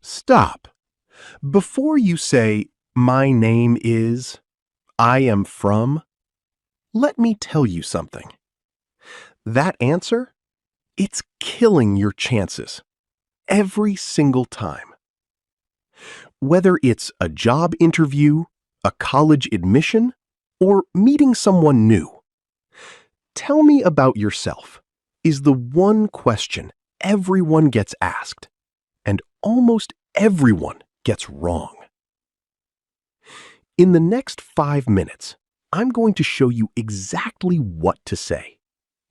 Stop. Before you say, "My name is," "I am from," let me tell you something. That answer, it's killing your chances. Every single time. Whether it's a job interview, a college admission, or meeting someone new. Tell me about yourself is the one question everyone gets asked, and almost everyone gets wrong. In the next 5 minutes, I'm going to show you exactly what to say,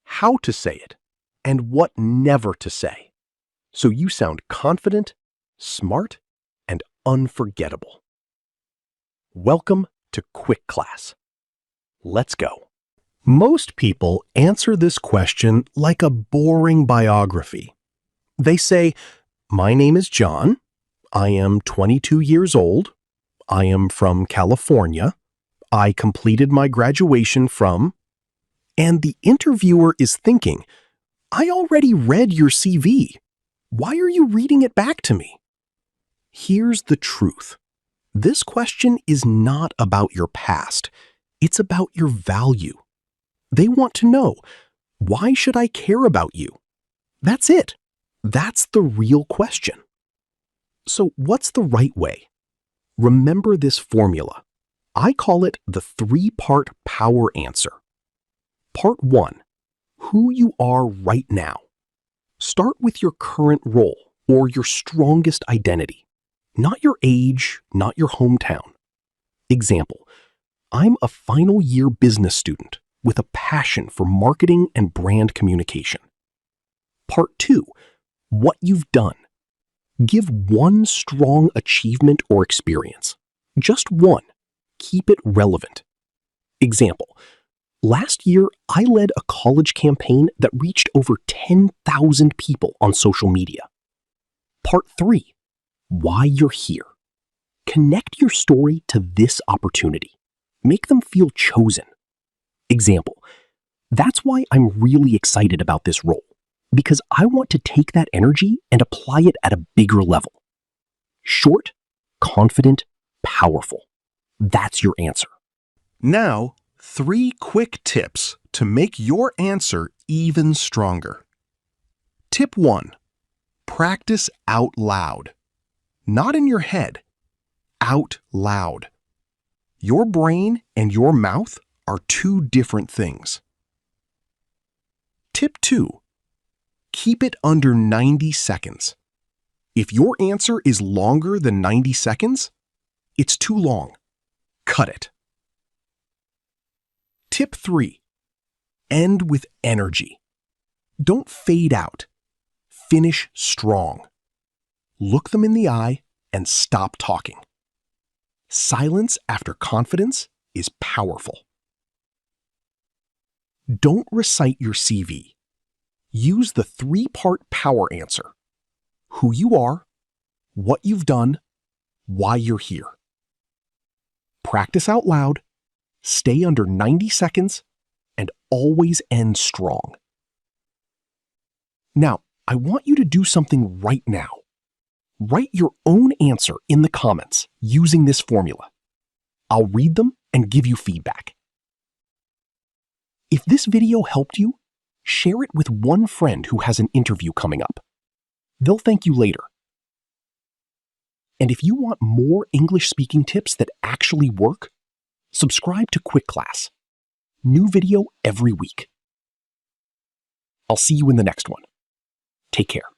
how to say it, and what never to say, so you sound confident, smart, and unforgettable. Welcome to Quick Class. Let's go. Most people answer this question like a boring biography. They say, "My name is John. I am 22 years old. I am from California. I completed my graduation from," and the interviewer is thinking, "I already read your CV. Why are you reading it back to me?" Here's the truth. This question is not about your past. It's about your value. They want to know, why should I care about you? That's it. That's the real question. So what's the right way? Remember this formula. I call it the 3-part power answer. Part 1, who you are right now. Start with your current role or your strongest identity. Not your age, not your hometown. Example, I'm a final year business student with a passion for marketing and brand communication. Part 2, what you've done. Give one strong achievement or experience. Just one. Keep it relevant. Example, last year I led a college campaign that reached over 10,000 people on social media. Part 3, why you're here. Connect your story to this opportunity. Make them feel chosen. Example, that's why I'm really excited about this role, because I want to take that energy and apply it at a bigger level. Short, confident, powerful. That's your answer. Now, 3 quick tips to make your answer even stronger. Tip 1, practice out loud. Not in your head, out loud. Your brain and your mouth are 2 different things. Tip 2, keep it under 90 seconds. If your answer is longer than 90 seconds, it's too long. Cut it. Tip 3, end with energy. Don't fade out. Finish strong. Look them in the eye and stop talking. Silence after confidence is powerful. Don't recite your CV. Use the 3-part power answer. Who you are, what you've done, why you're here. Practice out loud, stay under 90 seconds, and always end strong. Now, I want you to do something right now. Write your own answer in the comments using this formula. I'll read them and give you feedback. If this video helped you, share it with one friend who has an interview coming up. They'll thank you later. And if you want more English speaking tips that actually work, subscribe to Quick Class. New video every week. I'll see you in the next one. Take care.